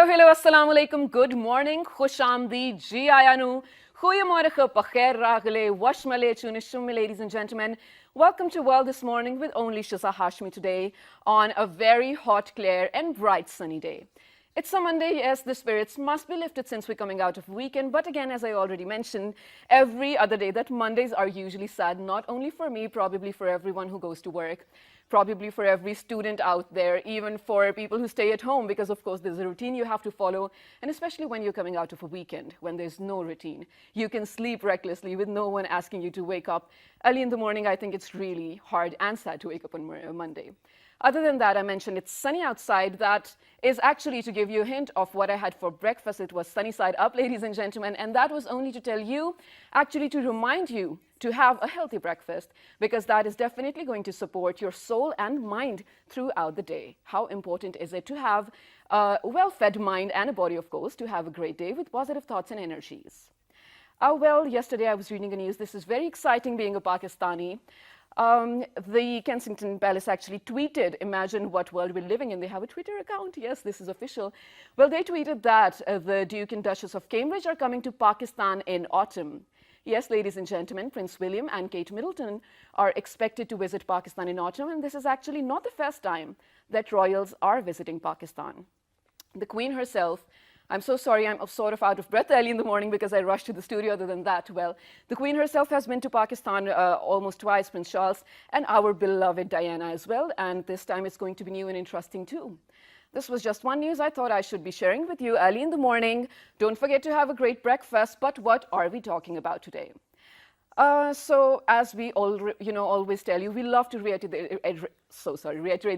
hello, assalamu alaikum, good morning, khush aamdeed, ji ayanu, goeiemorgen, pakhair ragale, washmale, tunishumme, ladies and gentlemen. Welcome to World This Morning with only Shiza Hashmi today on a very hot, clear and bright sunny day. It's a Monday, yes, the spirits must be lifted since we're coming out of weekend. But again, as I already mentioned, every other day that Mondays are usually sad, not only for me, probably for everyone who goes to work, probably for every student out there, even for people who stay at home, because of course there's a routine you have to follow. And especially when you're coming out of a weekend, when there's no routine, you can sleep recklessly with no one asking you to wake up early in the morning. I think it's really hard and sad to wake up on Monday. Other than that, I mentioned it's sunny outside. That is actually to give you a hint of what I had for breakfast. It was sunny side up, ladies and gentlemen, and that was only to tell you, actually to remind you to have a healthy breakfast, because that is definitely going to support your soul and mind throughout the day. How important is it to have a well-fed mind and a body, of course, to have a great day with positive thoughts and energies? Well, yesterday I was reading the news. This is very exciting being a Pakistani. The Kensington Palace actually tweeted, imagine what world we're living in. They have a Twitter account. Yes, this is official. Well, they tweeted that the Duke and Duchess of Cambridge are coming to Pakistan in autumn. Yes, ladies and gentlemen, Prince William and Kate Middleton are expected to visit Pakistan in autumn, and this is actually not the first time that royals are visiting Pakistan. The Queen herself, I'm so sorry, I'm sort of out of breath early in the morning because I rushed to the studio. Other than that, well, the Queen herself has been to Pakistan almost twice, Prince Charles, and our beloved Diana as well. And this time it's going to be new and interesting too. This was just one news I thought I should be sharing with you early in the morning. Don't forget to have a great breakfast. But what are we talking about today? So as we always tell you, we love to reiterate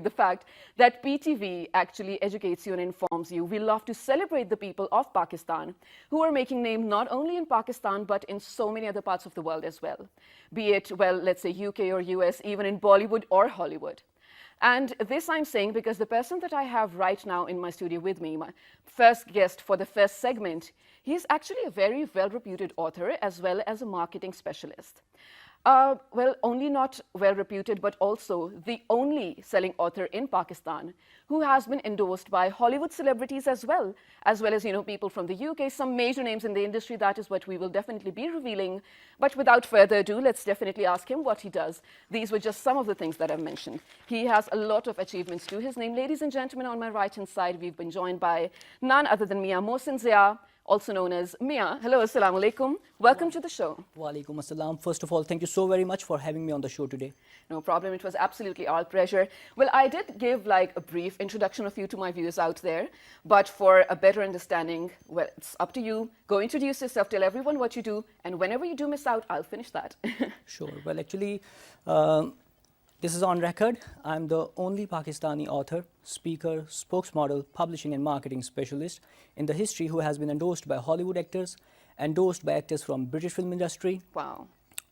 the fact that PTV actually educates you and informs you. We love to celebrate the people of Pakistan who are making name not only in Pakistan but in so many other parts of the world as well. Be it, well, let's say UK or US, even in Bollywood or Hollywood. And this I'm saying because the person that I have right now in my studio with me, my first guest for the first segment, he's actually a very well-reputed author as well as a marketing specialist. Well, only not well-reputed, but also the only selling author in Pakistan who has been endorsed by Hollywood celebrities as well as, people from the UK, some major names in the industry. That is what we will definitely be revealing. But without further ado, let's definitely ask him what he does. These were just some of the things that I've mentioned. He has a lot of achievements to his name. Ladies and gentlemen, on my right-hand side, we've been joined by none other than Mian Mohsin Zia, also known as Mia. Hello, assalamu alaikum. Welcome to the show. Wa alaikum assalam. First of all, thank you so very much for having me on the show today. No problem. It was absolutely our pleasure. Well, I did give like a brief introduction of you to my viewers out there, but for a better understanding, well, it's up to you. Go introduce yourself, tell everyone what you do, and whenever you do miss out, I'll finish that. Sure. Well, actually, this is on record. I'm the only Pakistani author, speaker, spokesmodel, publishing and marketing specialist in the history who has been endorsed by Hollywood actors, endorsed by actors from British film industry. Wow.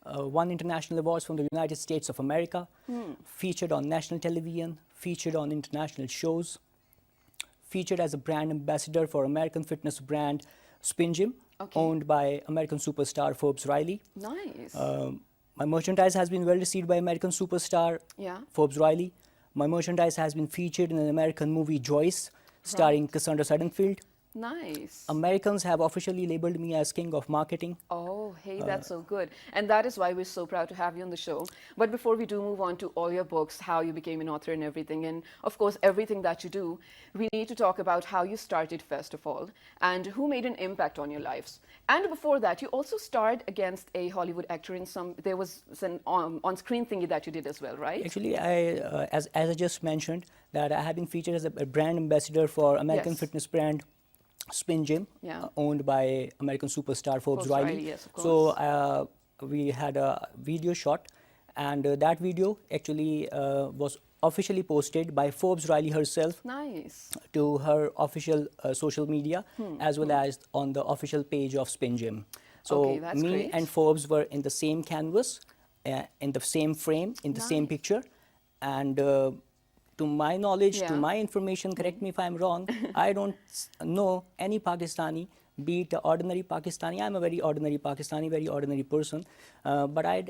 Won international awards from the United States of America, featured on national television, featured on international shows, featured as a brand ambassador for American fitness brand Spin Gym, owned by American superstar Forbes Riley. Nice. My merchandise has been well received by American superstar Forbes Riley. My merchandise has been featured in an American movie Joyce, starring Cassandra Suttonfield. Nice. Americans have officially labeled me as king of marketing. Oh, hey, that's so good. And that is why we're so proud to have you on the show. But before we do move on to all your books, how you became an author and everything, and of course, everything that you do, we need to talk about how you started, first of all, and who made an impact on your lives. And before that, you also starred against a Hollywood actor in there was an on-screen thingy that you did as well, right? Actually, as I just mentioned, that I have been featured as a brand ambassador for American fitness brand Spin Gym, owned by American superstar Forbes Riley. Yes, of course. So we had a video shot, and that video actually was officially posted by Forbes Riley herself. Nice. To her official social media, as well as on the official page of Spin Gym. So that's me great. and Forbes were in the same canvas, in the same frame, in the same picture, and to my knowledge, to my information, correct me if I'm wrong, I don't know any Pakistani, be it ordinary Pakistani. I'm a very ordinary Pakistani, very ordinary person, but I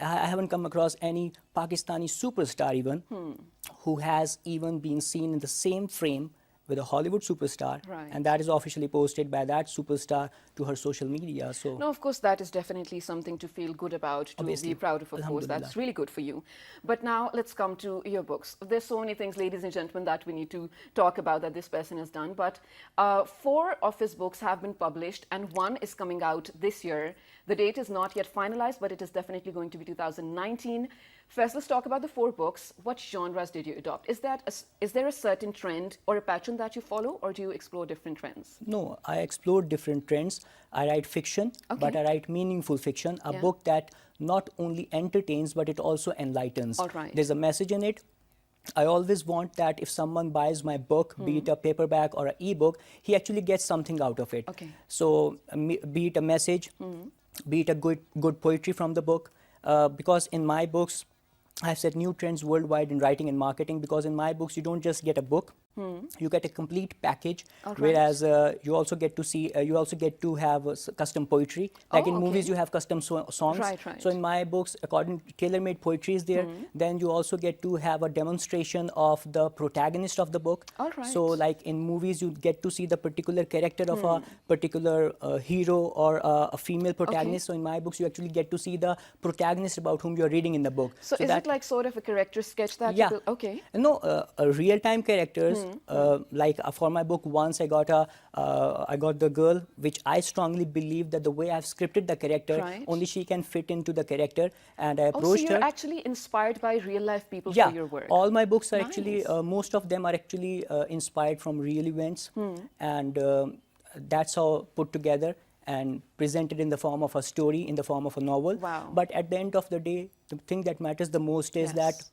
haven't come across any Pakistani superstar even who has even been seen in the same frame with a Hollywood superstar, Right. and that is officially posted by that superstar to her social media. So No, of course, that is definitely something to feel good about, to Obviously. be proud of course. Alhamdulillah. That's really good for you. But now let's come to your books. There's so many things, ladies and gentlemen, that we need to talk about that this person has done. But 4 of his books have been published, and 1 is coming out this year. The date is not yet finalized, but it is definitely going to be 2019. First, let's talk about the 4 books. What genres did you adopt? Is there a certain trend or a pattern that you follow, or do you explore different trends? no, I explore different trends. I write fiction, but I write meaningful fiction, a book that not only entertains, but it also enlightens. All right. There's a message in it. I always want that if someone buys my book, be it a paperback or an ebook, he actually gets something out of it. Okay. So, be it a message, be it a good poetry from the book, because in my books, I've set new trends worldwide in writing and marketing, because in my books, you don't just get a book, you get a complete package, whereas you also get to see, you also get to have custom poetry. Like in movies, you have custom songs. Right. So in my books, according to tailor-made poetry is there. Then you also get to have a demonstration of the protagonist of the book. All right. So like in movies, you get to see the particular character of a particular hero or a female protagonist. So in my books, you actually get to see the protagonist about whom you're reading in the book. So is it like sort of a character sketch that Yeah. you will, okay. No, real-time characters. Like for my book, once I got the girl, which I strongly believe that the way I've scripted the character, Right. only she can fit into the character, and I Oh, so approached you're her. actually inspired by real-life people Yeah, for your work. all my books are actually, Nice. most of them are actually inspired from real events, and that's how put together and presented in the form of a story, in the form of a novel. Wow. But at the end of the day, the thing that matters the most is that Yes.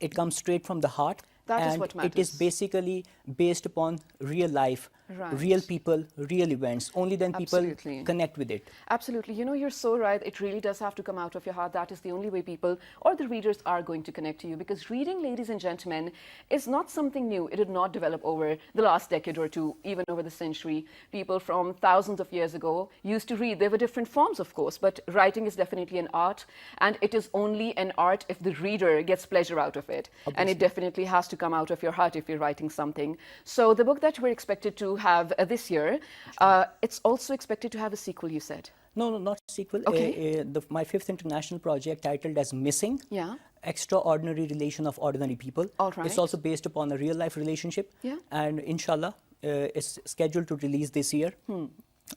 it comes straight from the heart. That is and what it is matters. basically based upon real life, Right. real people, real events. Only then people Absolutely. connect with it. Absolutely. You know, you're so right. It really does have to come out of your heart. That is the only way people or the readers are going to connect to you. Because reading, ladies and gentlemen, is not something new. It did not develop over the last decade or two, even over the century. People from thousands of years ago used to read. There were different forms, of course, but writing is definitely an art. And it is only an art if the reader gets pleasure out of it. And it definitely has to come out of your heart if you're writing something. So the book that we're expected to have this year, it's also expected to have a sequel, you said. No, not sequel. Okay. My 5th international project titled as Missing. Yeah. Extraordinary Relation of Ordinary People. All right. It's also based upon a real life relationship. Yeah. And inshallah, it's scheduled to release this year.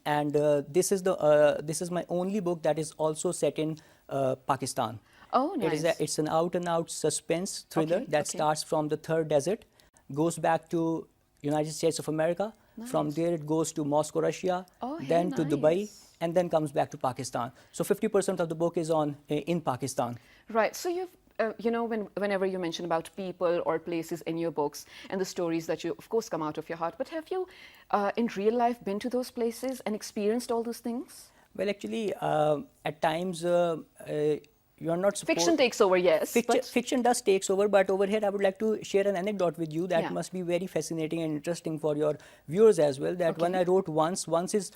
And this is my only book that is also set in Pakistan. Oh, nice. It's an out and out suspense thriller that starts from the Third Desert, goes back to United States of America. From there it goes to Moscow, Russia, Oh, hey, then to Dubai, nice. and then comes back to Pakistan. So 50% of the book is in Pakistan. Right. So you've, you know, whenever you mention about people or places in your books and the stories that you, of course, come out of your heart, but have you, in real life, been to those places and experienced all those things? Well, actually, at times you are not supposed... Fiction takes over, yes. but Fiction does takes over, but over here I would like to share an anecdote with you that Yeah. must be very fascinating and interesting for your viewers as well. That when I wrote once is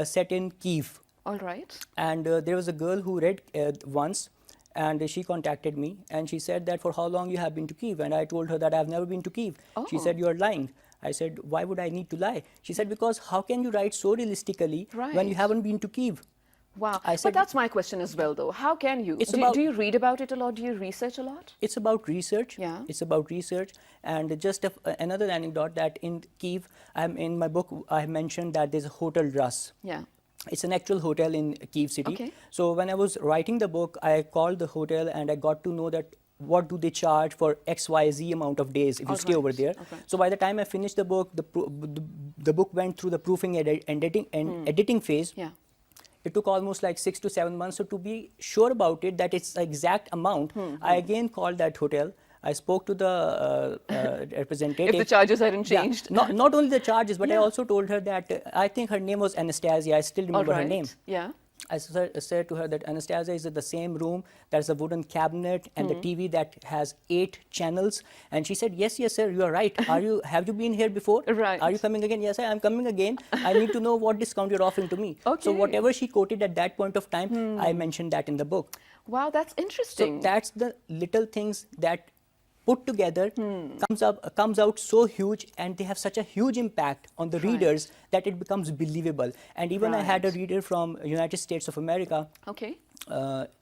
set in Kiev. all right. And there was a girl who read once, and she contacted me and she said that for how long you have been to Kiev? And I told her that I have never been to Kiev. She said, you are lying. I said, why would I need to lie? She said, because how can you write so realistically when you Right. haven't been to Kiev? Wow. I But said- that's my question as well, though. How can you? It's Do about- you read about it a lot? Do you research a lot? It's about research. Yeah. It's about research. And just another anecdote that in Kiev, in my book, I mentioned that there's a Hotel Rus. Yeah. It's an actual hotel in Kiev city. Okay. So when I was writing the book, I called the hotel and I got to know that what do they charge for XYZ amount of days if you stay over there. So by the time I finished the book, the book went through the proofing and editing phase. Yeah. It took almost like 6 to 7 months. So to be sure about it, that it's the exact amount, I again called that hotel. I spoke to the representative. If the charges hadn't changed. Yeah, not only the charges, but I also told her that I think her name was Anastasia. I still remember her name. Yeah. I said to her that Anastasia is in the same room. There's a wooden cabinet and the TV that has 8 channels. And she said, yes, sir, you are right. Have you been here before? Right. Are you coming again? Yes, I'm coming again. I need to know what discount you're offering to me. Okay. So whatever she quoted at that point of time, I mentioned that in the book. Wow, that's So interesting. that's the little things that put together comes out so huge, and they have such a huge impact on the readers that it becomes believable. And even I had a reader from United States of America. Okay.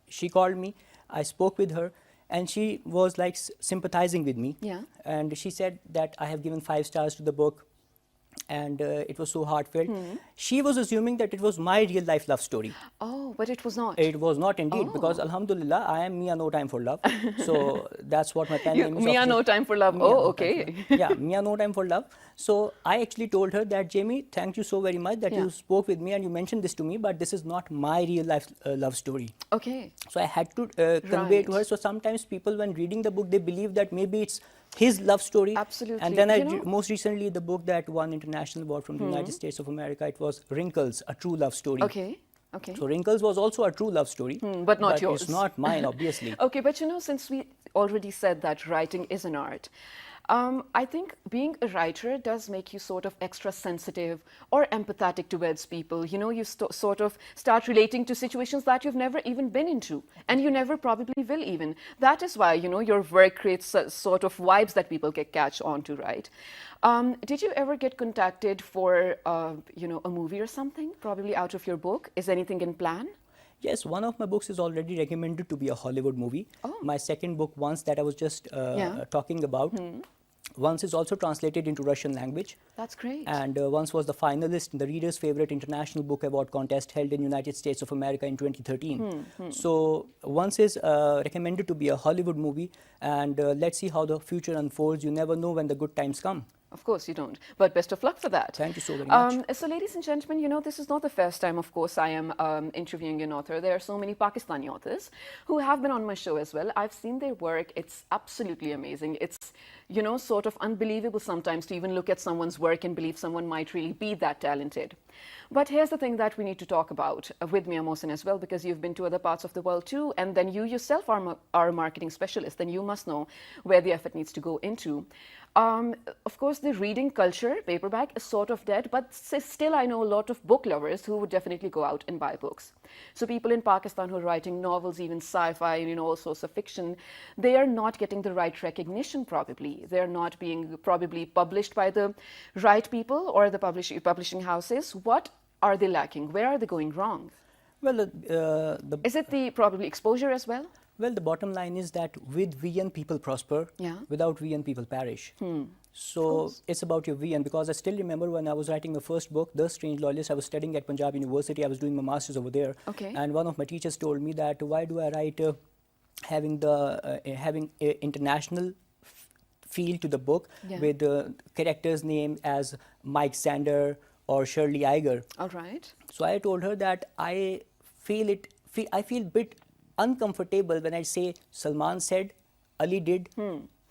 She called me, I spoke with her, and she was like sympathizing with me. Yeah. And she said that I have given 5 stars to the book, and it was so heartfelt. She was assuming that it was my real life love story. Oh, but it was not. It was not indeed, because Alhamdulillah, I am Mian No Time for Love. So that's what my pen name is. Mian No Time for Love. Oh, okay. Yeah, Mian No Time for Love. So I actually told her that, Jamie, thank you so very much that you spoke with me and you mentioned this to me, but this is not my real life love story. Okay. So I had to convey to her. So sometimes people, when reading the book, they believe that maybe it's his love story. Absolutely. And then most recently, the book that won international award from the United States of America, it was Wrinkles, A True Love Story. Okay. Okay. So Wrinkles was also a true love story. But not yours. It's not mine, obviously. Okay, but since we already said that writing is an art, I think being a writer does make you sort of extra sensitive or empathetic towards people. You sort of start relating to situations that you've never even been into, and you never probably will even. That is why, your work creates sort of vibes that people can catch on to, right? Did you ever get contacted for, a movie or something, probably out of your book? Is anything in plan? Yes, one of my books is already recommended to be a Hollywood movie. Oh. My second book, Once, that I was just talking about, Once is also translated into Russian language. That's great. And Once was the finalist in the Reader's Favorite International Book Award contest held in United States of America in 2013. So Once is recommended to be a Hollywood movie, and let's see how the future unfolds. You never know when the good times come. Of course you don't, but best of luck for that. Thank you so very much. So ladies and gentlemen, this is not the first time, of course, I am interviewing an author. There are so many Pakistani authors who have been on my show as well. I've seen their work. It's absolutely amazing. It's, sort of unbelievable sometimes to even look at someone's work and believe someone might really be that talented. But here's the thing that we need to talk about with Mian Mohsin as well, because you've been to other parts of the world too, and then you yourself are a marketing specialist, then you must know where the effort needs to go into. Of course, the reading culture, paperback, is sort of dead, but still I know a lot of book lovers who would definitely go out and buy books. So people in Pakistan who are writing novels, even sci-fi, all sorts of fiction, they are not getting the right recognition probably. They're not being probably published by the right people or the publishing houses. What are they lacking? Where are they going wrong? Well, is it the probably exposure as well? Well, the bottom line is that with vision, people prosper. Yeah. Without vision, people perish. So it's about your vision, because I still remember when I was writing my first book, The Strange Loyalist. I was studying at Punjab University. I was doing my master's over there. Okay. And one of my teachers told me that, why do I write having a international feel to the book with characters named as Mike Sander or Shirley Iger. All right. So I told her that I feel a bit uncomfortable when I say Salman said, Ali did,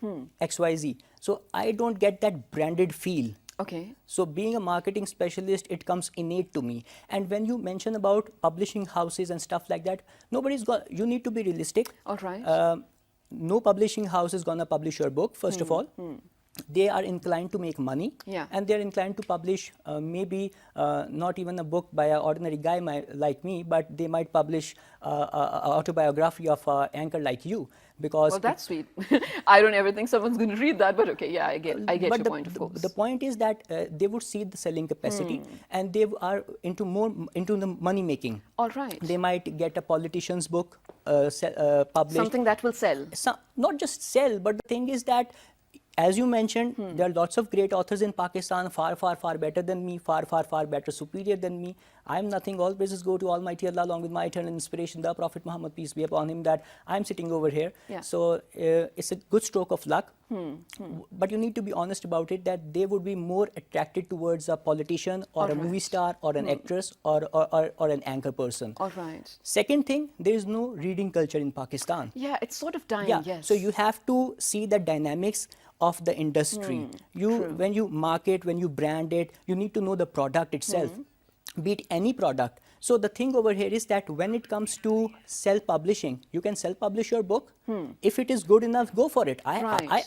XYZ. So I don't get that branded feel. Okay. So being a marketing specialist, it comes innate to me. And when you mention about publishing houses and stuff like that, you need to be realistic. All right. No publishing house is going to publish your book, first of all. They are inclined to make money, and they're inclined to publish maybe not even a book by an ordinary guy like me, but they might publish an autobiography of an anchor like you. Because well, that's sweet. I don't ever think someone's going to read that, but okay, yeah, I get your point, of course. The point is that they would see the selling capacity, and they are into the money making. All right. They might get a politician's book published. Something that will sell. Not just sell, but the thing is that, as you mentioned, there are lots of great authors in Pakistan, far, far, far better than me, far, far, far better, superior than me. I'm nothing. All praises go to Almighty Allah, along with my eternal inspiration, the Prophet Muhammad, peace be upon him, that I'm sitting over here. Yeah. So it's a good stroke of luck. But you need to be honest about it, that they would be more attracted towards a politician or a movie star or an actress or an anchor person. All right. Second thing, there is no reading culture in Pakistan. Yeah, it's sort of dying, yes. So you have to see the dynamics of the industry. When you market, when you brand it, you need to know the product itself, be it any product. So the thing over here is that when it comes to self-publishing, you can self-publish your book. If it is good enough, go for it. Right.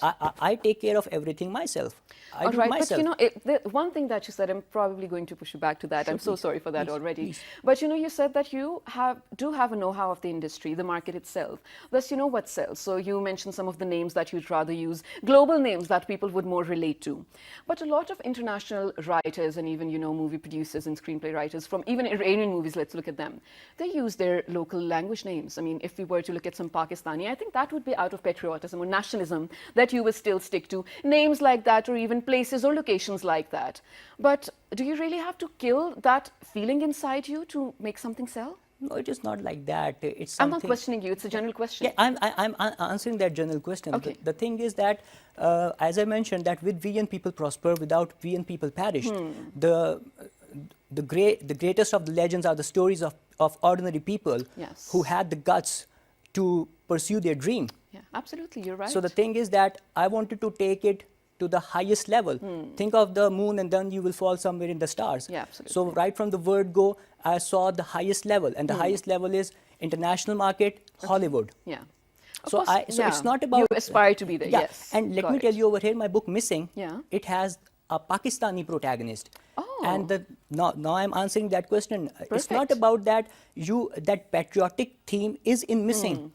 I take care of everything myself. I All do right, myself. but you know, the one thing that you said, I'm probably going to push you back to that. Sure, I'm so please. sorry for that Please, already. please. But you know, you said that you do have a know-how of the industry, the market itself. Thus, you know what sells. So you mentioned some of the names that you'd rather use, global names that people would more relate to. But a lot of international writers and even, you know, movie producers and screenplay writers from even Iranian movies, let's look at them, they use their local language names. I mean, if we were to look at some Pakistani, I think that would be out of patriotism or nationalism that you would still stick to names like that, or even places or locations like that. But do you really have to kill that feeling inside you to make something sell? No, it is not like that. It's I'm something. not questioning you, it's a general question. Yeah, I'm answering that general question. Okay. The thing is that, as I mentioned, that with VN people prosper, without VN people perished. The greatest of the legends are the stories of ordinary people Yes. who had the guts to pursue their dream. Yeah, absolutely, you're right. So the thing is that I wanted to take it to the highest level. Think of the moon and then you will fall somewhere in the stars. Yeah, absolutely. So right from the word go, I saw the highest level, and the highest level is international market, Hollywood. Yeah. Of So course, so it's yeah. not about... You aspire to be there, Yeah, yes. and let Got me tell it. you over here, my book Missing, Yeah. it has a Pakistani protagonist. Oh. And now I'm answering that question. It's not Perfect. about that that patriotic theme is in Missing.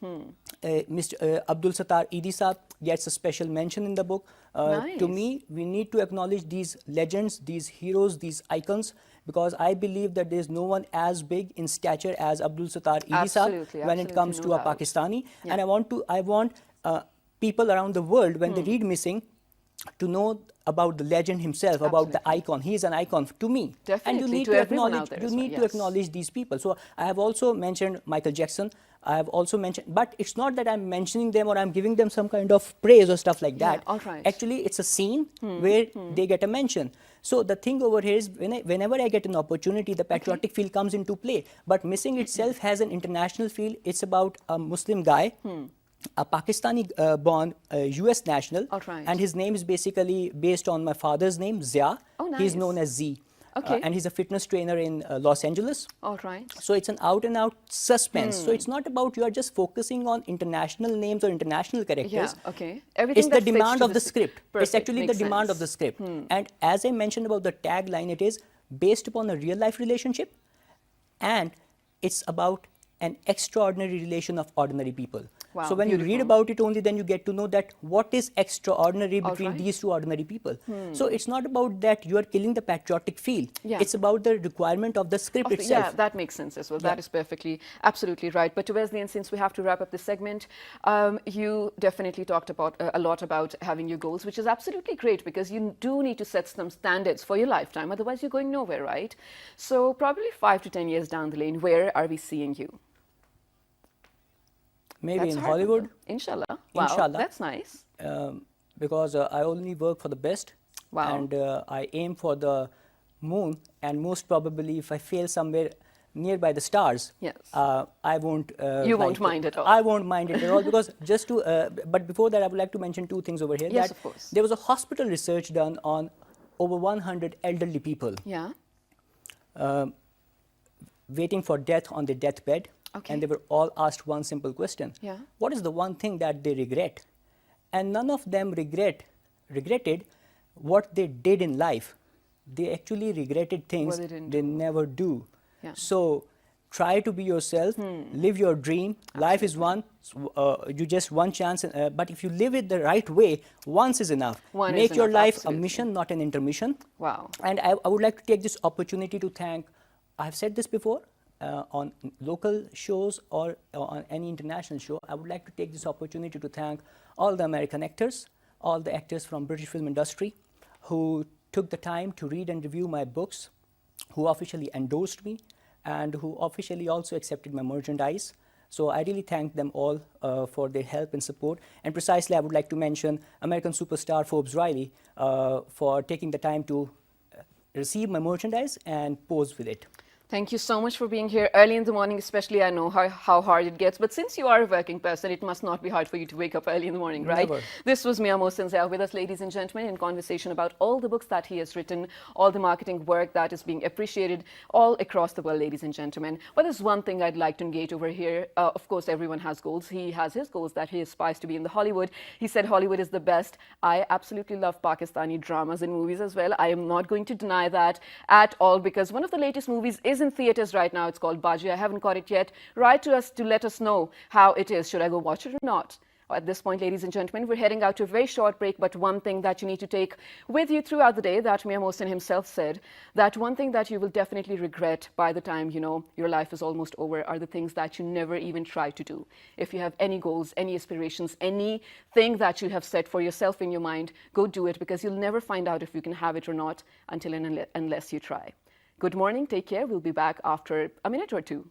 Mr. Abdul Sattar Idi Saab gets a special mention in the book. Nice. To me, we need to acknowledge these legends, these heroes, these icons, because I believe that there is no one as big in stature as Abdul Sattar Idi Saab Absolutely, when it comes absolutely, to no a doubt. Pakistani. Yeah. And I want people around the world, when they read Missing, to know about the legend himself, about the Absolutely. icon. He is an icon to me. Definitely, and you need to everyone out acknowledge, there you as well, need to yes. acknowledge these people. So I have also mentioned Michael Jackson. I have also mentioned, but it's not that I'm mentioning them or I'm giving them some kind of praise or stuff like Yeah, that. all right. Actually, it's a scene where they get a mention. So the thing over here is, whenever I get an opportunity, the patriotic feel comes into play. But Missing itself has an international feel. It's about a Muslim guy, a Pakistani-born US national, All right. and his name is basically based on my father's name, Zia. Oh, He's nice. known as Z. Okay. And he's a fitness trainer in Los Angeles. All right. So it's an out-and-out suspense. So it's not about you are just focusing on international names or international characters. Yeah, okay. Everything It's the that fits demand to of the script. It's Perfect, actually the makes demand of the sense. script. And as I mentioned about the tagline, it is based upon a real-life relationship, and it's about an extraordinary relation of ordinary people. Wow, So when you read beautiful. about it only, then you get to know that what is extraordinary All between right. these two ordinary people. So it's not about that you are killing the patriotic feel. Yeah. It's about the requirement of the script Of the- itself. Yeah, that makes sense as well. Yeah. That is perfectly, absolutely right. But to Wesley, and since we have to wrap up this segment, you definitely talked about a lot about having your goals, which is absolutely great because you do need to set some standards for your lifetime. Otherwise, you're going nowhere, right? So probably 5 to 10 years down the lane, where are we seeing you? Maybe That's in hard, Hollywood, Inshallah. Wow, Inshallah. that's nice. because I only work for the best. Wow. And I aim for the moon, and most probably if I fail somewhere nearby the stars, Yes. I won't... You won't mind at all. I won't mind it at all, because just to... but before that, I would like to mention two things over here. Yes, that of course. There was a hospital research done on over 100 elderly people Yeah. waiting for death on their deathbed. Okay. And they were all asked one simple question. Yeah. What is the one thing that they regret? And none of them regretted what they did in life. They actually regretted things What they didn't they never do. Yeah. So try to be yourself, live your dream. Life is one, you just one chance. But if you live it the right way, once is enough. One is Make your enough, life absolutely. a mission, not an intermission. Wow. And I would like to take this opportunity to thank, I've said this before, on local shows or on any international show, I would like to take this opportunity to thank all the American actors, all the actors from British film industry who took the time to read and review my books, who officially endorsed me, and who officially also accepted my merchandise. So I really thank them all for their help and support. And precisely, I would like to mention American superstar Forbes Riley for taking the time to receive my merchandise and pose with it. Thank you so much for being here early in the morning, especially I know how hard it gets. But since you are a working person, it must not be hard for you to wake up early in the morning, right? Never. This was Mian Mohsin Zia with us, ladies and gentlemen, in conversation about all the books that he has written, all the marketing work that is being appreciated all across the world, ladies and gentlemen. But there's one thing I'd like to engage over here. Of course, everyone has goals. He has his goals that he aspires to be in the Hollywood. He said Hollywood is the best. I absolutely love Pakistani dramas and movies as well. I am not going to deny that at all, because one of the latest movies is in theaters right now. It's called Baji. I haven't got it yet. Write to us to let us know how it is. Should I go watch it or not? At this point, ladies and gentlemen, we're heading out to a very short break, but one thing that you need to take with you throughout the day, that Mian Mohsin himself said, that one thing that you will definitely regret by the time, your life is almost over, are the things that you never even tried to do. If you have any goals, any aspirations, anything that you have set for yourself in your mind, go do it, because you'll never find out if you can have it or not until and unless you try. Good morning, take care. We'll be back after a minute or two.